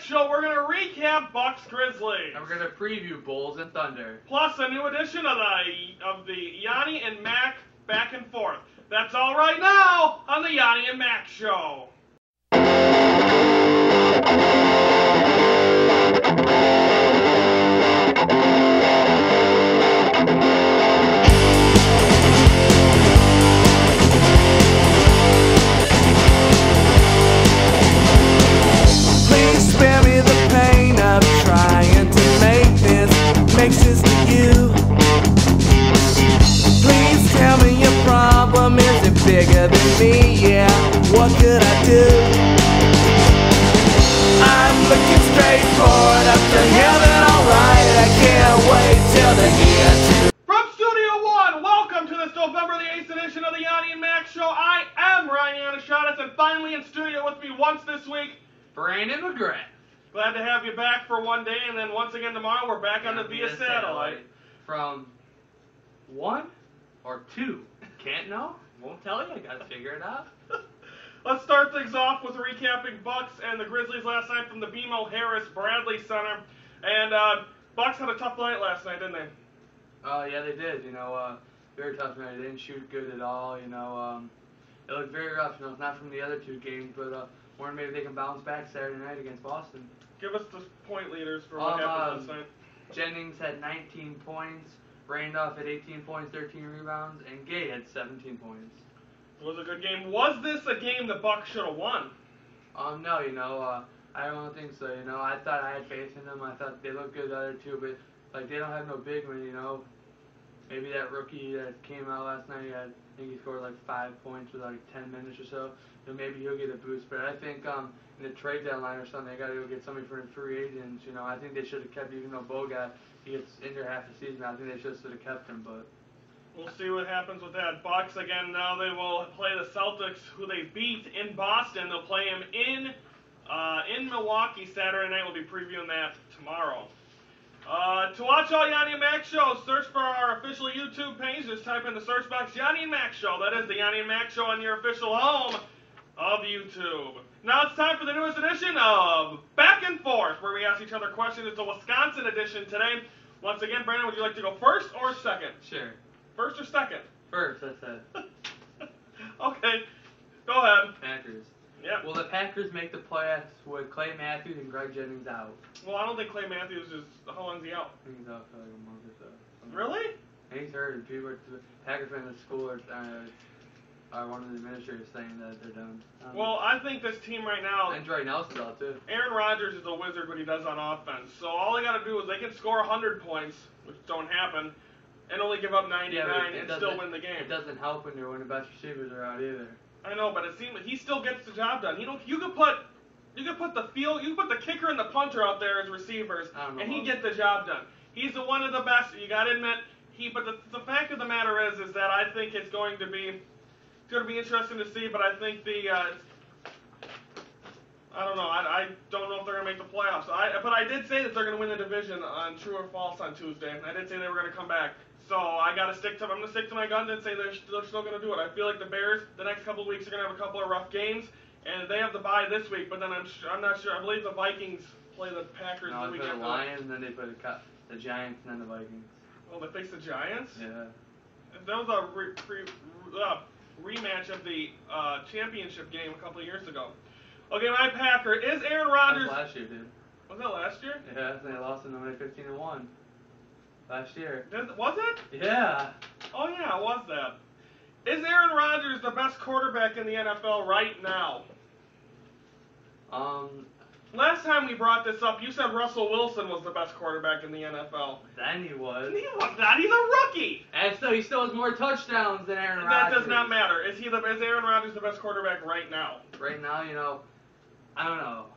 Show, we're going to recap Bucks Grizzlies. And we're going to preview Bulls and Thunder. Plus a new edition of the Yoni and Mac Back and Forth. That's all right now on the Yoni and Mac Show. Makes sense to you. Please tell me your problem. Is it bigger than me? Yeah, what could I do? I'm looking straight forward up to heaven, alright. I can't wait till the end. From Studio One, welcome to this November the 8th edition of the Yoni and Mac Show. I am Ryan Yanishadas, and finally in studio with me once this week, Brandon McGrath. Glad to have you back for one day, and then once again tomorrow we're back on the Via Satellite. From 1 or 2. Can't know. Won't tell you. I gotta figure it out. Let's start things off with recapping Bucks and the Grizzlies last night from the BMO Harris Bradley Center. And Bucks had a tough night last night, didn't they? Yeah, they did. Very tough night. They didn't shoot good at all. It looked very rough. Not from the other two games, but or maybe they can bounce back Saturday night against Boston. Give us the point leaders for what happened last night. Jennings had 19 points, Randolph had 18 points, 13 rebounds, and Gay had 17 points. It was a good game. Was this a game the Bucks should have won? No, I don't think so. I thought I had faith in them. I thought they looked good the other two, but they don't have no big one. Maybe that rookie that came out last night, I think he scored 5 points with 10 minutes or so. Maybe he'll get a boost. But I think in the trade deadline or something, they got to go get somebody for the free agents. I think they should have kept, even though Bogut, he gets injured half the season. I think they should have kept him. But we'll see what happens with that. Bucks again. Now they will play the Celtics, who they beat in Boston. They'll play him in Milwaukee Saturday night. We'll be previewing that tomorrow. To watch all Yoni and Mac shows, search for our official YouTube page. Just type in the search box Yoni and Mac Show. That is the Yoni and Mac Show on your official home of YouTube. Now it's time for the newest edition of Back and Forth, where we ask each other questions. It's a Wisconsin edition today. Once again, Brandon, would you like to go first or second? Sure. First or second? First, I said. Okay. Go ahead. Packers. Yeah. Will the Packers make the playoffs with Clay Matthews and Greg Jennings out? Well, I don't think Clay Matthews is. How long is he out? I think he's out for a month or so. Really? And he's hurt. People, Packers fans at school are one of the administrators saying that they're done. Well, I think this team right now. And Dre Nelson's out too. Aaron Rodgers is a wizard what he does on offense. So all they got to do is they can score 100 points, which don't happen, and only give up 99 and still win the game. It doesn't help when the best receivers are out either. I know, but it seems like he still gets the job done. You could put the kicker and the punter out there as receivers, and he get the job done. He's one of the best. You got to admit But the fact of the matter is that I think it's going to be interesting to see. But I think I don't know. I don't know if they're going to make the playoffs. But I did say that they're going to win the division on True or False on Tuesday. I did say they were going to come back. So I'm going to stick to my guns and say they're still going to do it. I feel like the Bears, the next couple of weeks, are going to have a couple of rough games. And they have the bye this week. But then I'm not sure. I believe the Vikings play the Packers the weekend. They play the Lions, and then they play the Giants, and then the Vikings. Oh, they face the Giants? Yeah. That was a rematch of the championship game a couple of years ago. Okay, my Packer. Is Aaron Rodgers... That was last year, dude. Was that last year? Yeah, they lost in 15-1. Last year. Was it? Yeah. Oh, yeah, it was that. Is Aaron Rodgers the best quarterback in the NFL right now? Last time we brought this up, you said Russell Wilson was the best quarterback in the NFL. Then he was. He was not. He's a rookie. And still, he still has more touchdowns than Aaron Rodgers. That does not matter. Is Aaron Rodgers the best quarterback right now? Right now, I don't know.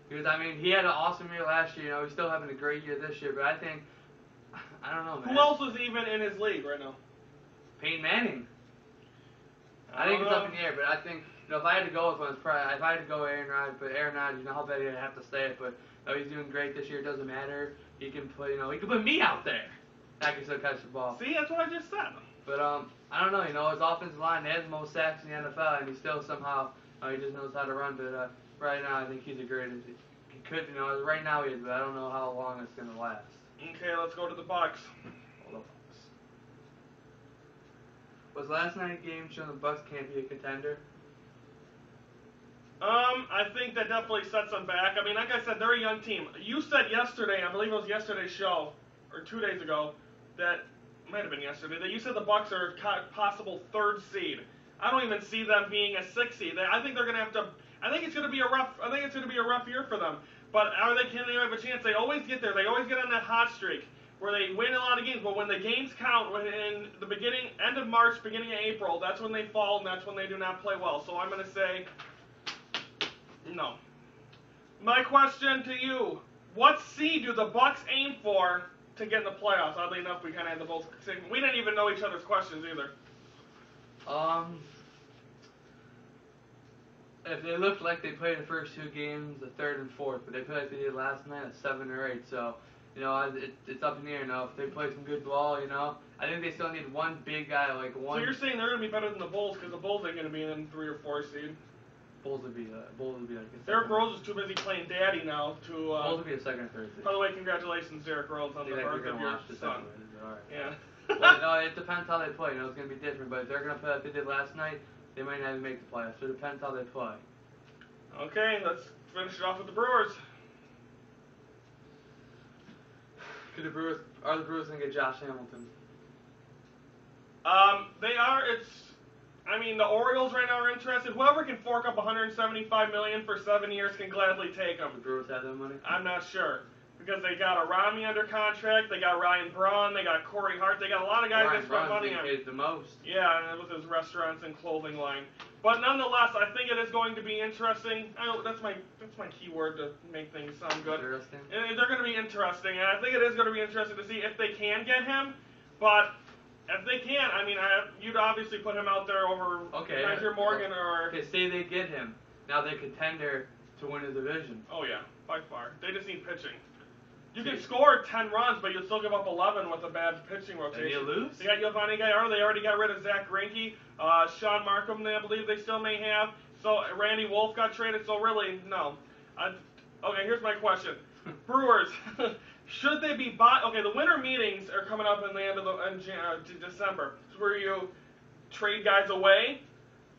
Because, he had an awesome year last year. He's still having a great year this year. But I think, I don't know, man. Who else is even in his league right now? Peyton Manning. I think it's up in the air, but I think, if I had to go with one, if I had to go Aaron Rodgers, but Aaron Rodgers, how bad he'd have to say it, but he's doing great this year. It doesn't matter. He can play, he can put me out there. I can still catch the ball. See, that's what I just said. But I don't know. His offensive line, they have the most sacks in the NFL, and he still somehow he just knows how to run. But right now, I think he's a great He could, right now he is, but I don't know how long it's gonna last. Okay, let's go to the Bucks. Hold up. Was last night's game showing the Bucks can't be a contender? I think that definitely sets them back. I mean, like I said, they're a young team. You said yesterday, I believe it was yesterday's show, or 2 days ago, that might have been yesterday, that you said the Bucks are a possible 3rd seed. I don't even see them being a 6th seed. I think they're gonna have to. I think it's gonna be a rough year for them. But can they have a chance? They always get there. They always get on that hot streak where they win a lot of games. But when the games count, when in the end of March, beginning of April, that's when they fall and that's when they do not play well. So I'm gonna say no. My question to you: what seed do the Bucks aim for to get in the playoffs? Oddly enough, we kind of had the both. We didn't even know each other's questions either. If they looked like they played the first 2 games, the 3rd and 4th, but they played like they did last night at 7 or 8. So, it's up in the air. If they play some good ball, I think they still need one big guy, like one. So you're saying they're gonna be better than the Bulls because the Bulls ain't gonna be in 3 or 4 seed. Bulls would be like. Derrick Rose is too busy playing daddy now to. Bulls would be a 2nd or 3rd seed. By the way, congratulations, Derrick Rose, on the birth of your son. All right. Yeah. Well, no, it depends how they play. It's gonna be different. But if they're gonna play like they did last night, they might not even make the playoffs. So it depends how they play. Okay, let's finish it off with the Brewers. Are the Brewers gonna get Josh Hamilton? They are. The Orioles right now are interested. Whoever can fork up $175 million for 7 years can gladly take them. The Brewers have that money? I'm not sure. Because they got Arami under contract, they got Ryan Braun, they got Corey Hart, they got a lot of guys that spent money on him. The most. Yeah, and with his restaurants and clothing line. But nonetheless, I think it is going to be interesting. That's my key word to make things sound good. Interesting. They're going to be interesting, and I think it is going to be interesting to see if they can get him. But if they can't, you'd obviously put him out there over Andrew Morgan or. Okay, say they get him. Now they're contender to win the division. Oh yeah, by far. They just need pitching. You can score 10 runs, but you'll still give up 11 with a bad pitching rotation. And you lose? They got Giovanni Gallardo. They already got rid of Zach Greinke. Sean Markham, I believe they still may have. So Randy Wolf got traded. So really, no. Okay, here's my question. Brewers, should they be okay, the winter meetings are coming up in the end of December. It's where you trade guys away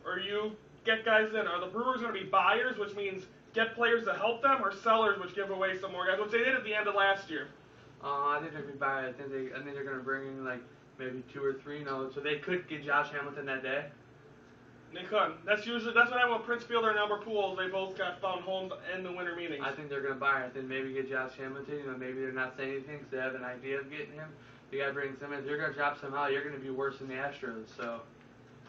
or you get guys in. Are the Brewers going to be buyers, which means get players to help them, or sellers, which give away some more guys, which they did at the end of last year? I think they're going to buy. I think they're going to bring in maybe 2 or 3. So they could get Josh Hamilton that day. They could. That's what happened with Prince Fielder and Albert Pujols. They both got found homes in the winter meetings. I think they're going to buy. I think maybe get Josh Hamilton. Maybe they're not saying anything because they have an idea of getting him. You got to bring some in. If you're going to drop somehow, you're going to be worse than the Astros. So.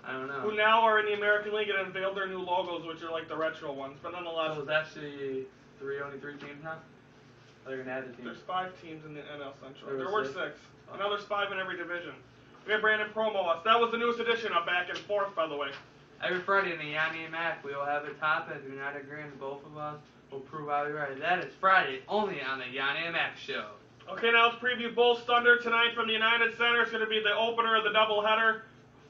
I don't know. Who now are in the American League and unveiled their new logos, which are like the retro ones, but nonetheless. So it's actually only 3 teams now? Or they're going to add a team? There's 5 teams in the NL Central. There were 6. Oh. Now there's 5 in every division. We have Brandon promo us. That was the newest edition of Back and Forth, by the way. Every Friday in the Yoni Mac, we will have a topic. If you're not agreeing, both of us will prove how you're right. That is Friday, only on the Yoni Mac Show. Okay, now let's preview Bulls Thunder tonight from the United Center. It's going to be the opener of the doubleheader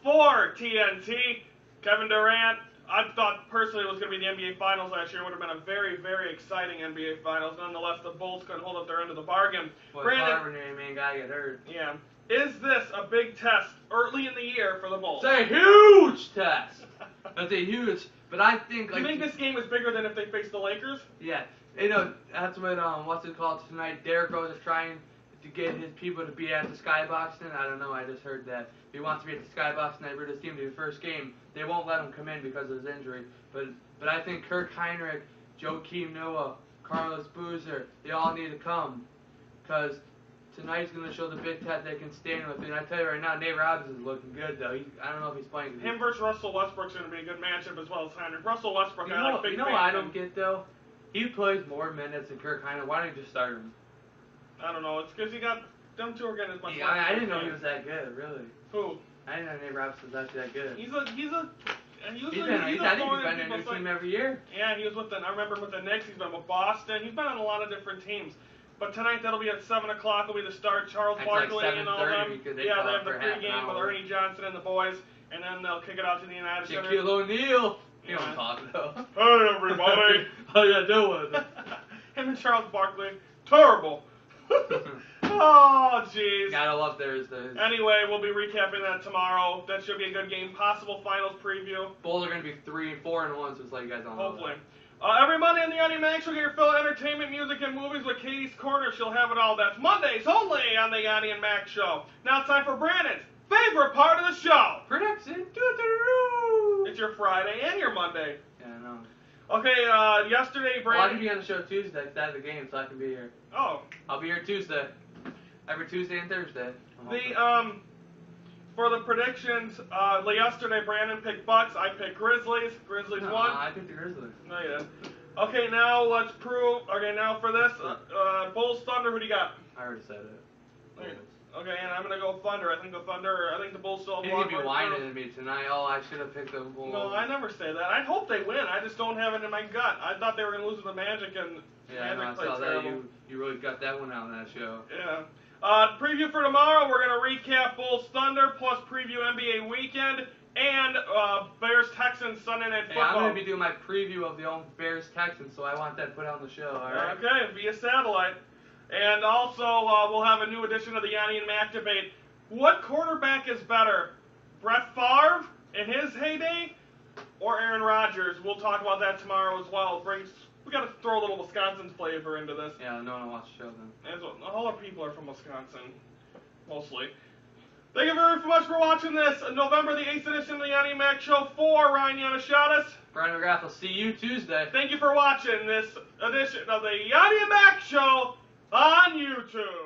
for TNT. Kevin Durant, I thought personally it was going to be the NBA Finals last year. It would have been a very, very exciting NBA Finals. Nonetheless, the Bulls couldn't hold up their end of the bargain. Well, Brandon, when your main guy get hurt. Yeah. Is this a big test early in the year for the Bulls? It's a huge test. That's a huge. But I think you think this game is bigger than if they face the Lakers? Yeah. That's what what's it called tonight? Derrick Rose is trying to get his people to be at the Skybox tonight. I don't know. I just heard that he wants to be at the Skybox tonight for his team to be the first game. They won't let him come in because of his injury. But I think Kirk Heinrich, Joakim Noah, Carlos Boozer, they all need to come because tonight's going to show the big test they can stand with. And I tell you right now, Nate Robinson is looking good though. I don't know if he's playing. Him versus Russell Westbrook's going to be a good matchup as well as Heinrich. Russell Westbrook, you know what I don't get though? He plays more minutes than Kirk Heinrich. Why don't you just start him? I don't know. It's because he got them two are getting as much. Yeah, I didn't know he was that good, really. Who? I didn't know Nate Robinson was actually that good. He's a. I think he's been in a new team every year. Yeah, he was with I remember with the Knicks. He's been with Boston. He's been on a lot of different teams. But tonight that'll be at 7 o'clock. Will be the start. Charles Barkley and all them. They have the pregame with Ernie Johnson and the boys, and then they'll kick it out to the United Center. Shaquille O'Neal. He don't talk though. Hey everybody. How you doing? Him Him and Charles Barkley, terrible. Oh, jeez. Gotta love Thursdays. Anyway, we'll be recapping that tomorrow. That should be a good game. Possible finals preview. Bulls are gonna be 3-4-1, so it's like you guys don't know. Hopefully. Every Monday on the Yoni Mac Show, get your fill of entertainment, music, and movies with Katie's Corner. She'll have it all. That's Mondays only on the Yoni and Mac Show. Now it's time for Brandon's favorite part of the show. Production. Doo-doo-doo. It's your Friday and your Monday. Yeah, I know. Okay, yesterday, Well, I Brandon... can be on the show Tuesday instead of the game, so I can be here. Oh. I'll be here Tuesday. Every Tuesday and Thursday. For the predictions, yesterday Brandon picked Bucks, I picked Grizzlies. Grizzlies won. I picked the Grizzlies. No, you didn't. Okay, now let's prove. Okay, now for this, Bulls Thunder. Who do you got? I already said it. Okay, and I'm gonna go Thunder. I think the Bulls still have He's gonna be whining at me tonight. Oh, I should have picked the Bulls. No, I never say that. I hope they win. I just don't have it in my gut. I thought they were gonna lose to the Magic, and yeah, Magic I played saw terrible. that. You really got that one out in that show. Yeah. Preview for tomorrow, we're going to recap Bulls Thunder, plus preview NBA weekend, and Bears Texans Sunday Night Football. Hey, I'm going to be doing my preview of the old Bears Texans, so I want that put on the show, alright? Okay, via satellite. And also, we'll have a new edition of the Yanni and Mac debate. What quarterback is better, Brett Favre in his heyday, or Aaron Rodgers? We'll talk about that tomorrow as well. We got to throw a little Wisconsin flavor into this. Yeah, no one watched the show then. And so, all our people are from Wisconsin, mostly. Thank you very much for watching this November the 8th edition of the Yoni Mac Show for Ryan Yanishatis. Brian McGrath will see you Tuesday. Thank you for watching this edition of the Yoni Mac Show on YouTube.